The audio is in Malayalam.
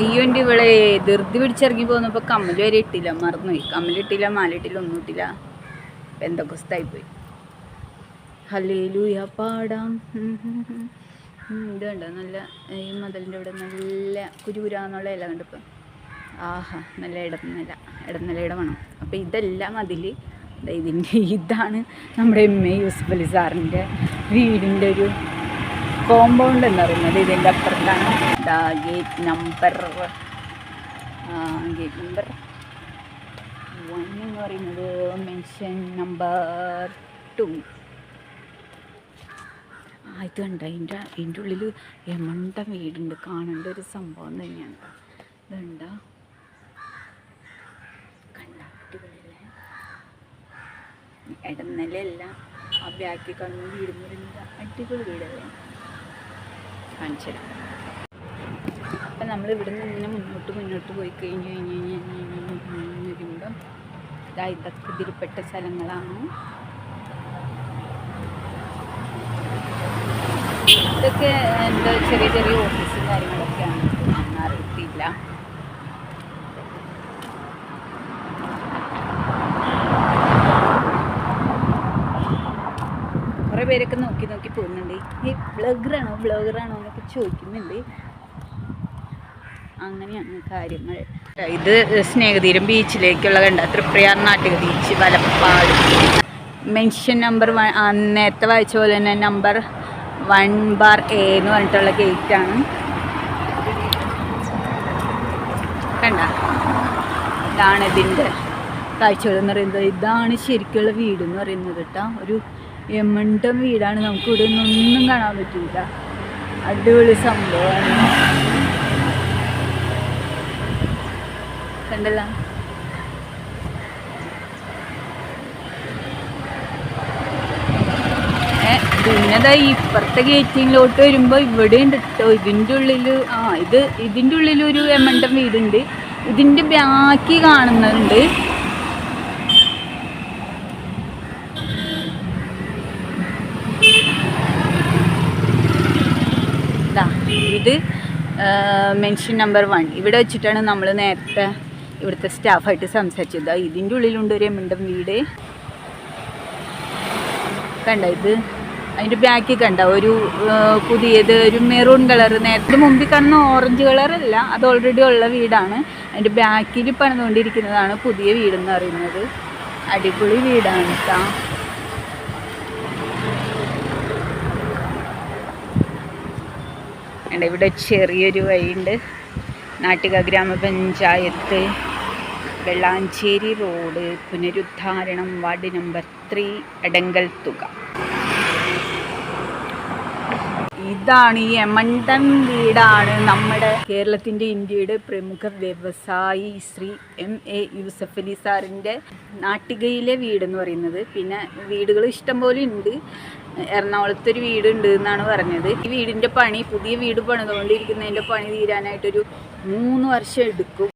അയ്യോ എൻ്റെ ഇവിടെ ധൃതി പിടിച്ചിറങ്ങി പോകുന്നപ്പോൾ കമ്മൽ വരെ ഇട്ടില്ല, മറന്നുപോയി. കമ്മലിട്ടില്ല, മാലിട്ടില്ല, ഒന്നും ഇട്ടില്ല. പെന്തക്കോസ്തായിപ്പോയി. ഹല്ലേലൂയ പാടാം. ഇത് കണ്ടോ, നല്ല ഈ മതിലിൻ്റെ ഇവിടെ നല്ല കുരുകുരാന്നുള്ള ഇല കണ്ടിപ്പോൾ. ആഹാ, നല്ല ഇടനിലയുടെ മണം. അപ്പോൾ ഇതെല്ലാം അതിൽ ഇതാണ് നമ്മുടെ MA യൂസഫ് അലി സാറിൻ്റെ വീടിൻ്റെ ഒരു കോമ്പൗണ്ട് എന്ന് പറയുന്നത്. ഇതിൻ്റെ അപ്പുറത്താണ് ഗേറ്റ് നമ്പർ 1 എന്ന് പറയുന്നത്. Mention number 2. ഇത് കണ്ട, ഇതിൻ്റെ ഉള്ളിൽ എമണ്ട വീടുണ്ട്. കാണേണ്ട ഒരു സംഭവം തന്നെയാണ്. ഇതുണ്ട ഇടനിലയല്ല, ആ ബാക്കി കാണുന്ന വീട് എന്ന് പറയുന്നത് അടിപൊളി വീടല്ലേ, കാണിച്ചു തരാം. അപ്പം നമ്മൾ ഇവിടെ നിന്ന് ഇങ്ങനെ മുന്നോട്ട് പോയി വരുമ്പം ഇതൊക്കെ ഇതിൽപ്പെട്ട സ്ഥലങ്ങളാണ്. ഇതൊക്കെ എന്താ ചെറിയ ചെറിയ ഓഫീസും കാര്യങ്ങളൊക്കെയാണ്. അറിയത്തില്ല. കുറേ പേരൊക്കെ നോക്കി പോകുന്നുണ്ട്. ഈ ബ്ലോഗറാണോ എന്നൊക്കെ ചോദിക്കുന്നുണ്ട്. അങ്ങനെയാണ് കാര്യങ്ങൾ. ഇത് സ്നേഹതീരം ബീച്ചിലേക്കുള്ള കണ്ട Thriprayar Nattika beach, Valappad. Mention number 1 നേരത്തെ വായിച്ച പോലെ തന്നെ നമ്പർ 1/A എന്ന് പറഞ്ഞിട്ടുള്ള ഗേറ്റാണ്. കണ്ട, ഇതാണ് ഇതിൻ്റെ കാഴ്ചകൾ എന്ന് പറയുന്നത്. ഇതാണ് ശരിക്കുള്ള വീടെന്ന് പറയുന്നത് കേട്ടോ. ഒരു എമണ്ടം വീടാണ്. നമുക്ക് ഇവിടെ ഒന്നും കാണാൻ പറ്റില്ല. അടിപൊളി സംഭവമാണ്. കണ്ടല്ലോ. പിന്നെ ഇപ്പുറത്തെ ഗേറ്റിലോട്ട് വരുമ്പോൾ ഇവിടെ ഉണ്ട് കേട്ടോ. ഇതിൻ്റെ ഉള്ളിൽ ഇതിൻ്റെ ഉള്ളിലൊരു എമണ്ടം വീടുണ്ട്. ഇതിൻ്റെ ബാക്കി കാണുന്നുണ്ട്. ഇത് മെൻഷൻ നമ്പർ 1. ഇവിടെ വെച്ചിട്ടാണ് നമ്മൾ നേരത്തെ ഇവിടുത്തെ സ്റ്റാഫായിട്ട് സംസാരിച്ചത്. ഇതിൻ്റെ ഉള്ളിലുണ്ട് ഒരു എമണ്ടം വീട്. കണ്ട, ഇത് അതിൻ്റെ ബാക്കിൽ കണ്ട ഒരു പുതിയത് ഒരു മെറൂൺ കളർ. നേരത്തെ മുമ്പിൽ കാണുന്ന ഓറഞ്ച് കളറല്ല, അത് ഓൾറെഡി ഉള്ള വീടാണ്. അതിൻ്റെ ബാക്കിൽ പണിതുകൊണ്ടിരിക്കുന്നതാണ് പുതിയ വീടെന്ന് പറയുന്നത്. അടിപൊളി വീടാണ് കേട്ടോ. ഇവിടെ ചെറിയൊരു വഴിയുണ്ട്. നാട്ടിക ഗ്രാമപഞ്ചായത്ത്, വെള്ളാഞ്ചേരി റോഡ്, പുനരുദ്ധാരണം, വാർഡ് നമ്പർ 3, എടങ്കൽ തുക. ഇതാണ് ഈ എമണ്ടം വീടാണ് നമ്മുടെ കേരളത്തിൻ്റെ ഇന്ത്യയുടെ പ്രമുഖ വ്യവസായി ശ്രീ MA യൂസഫ് അലി സാറിൻ്റെ നാട്ടികയിലെ വീടെന്ന് പറയുന്നത്. പിന്നെ വീടുകൾ ഇഷ്ടംപോലെ ഉണ്ട്. എറണാകുളത്തൊരു വീടുണ്ട് എന്നാണ് പറഞ്ഞത്. ഈ വീടിൻ്റെ പണി, പുതിയ വീട് പണിതുകൊണ്ടിരിക്കുന്നതിൻ്റെ പണി തീരാനായിട്ടൊരു 3 വർഷം എടുക്കും.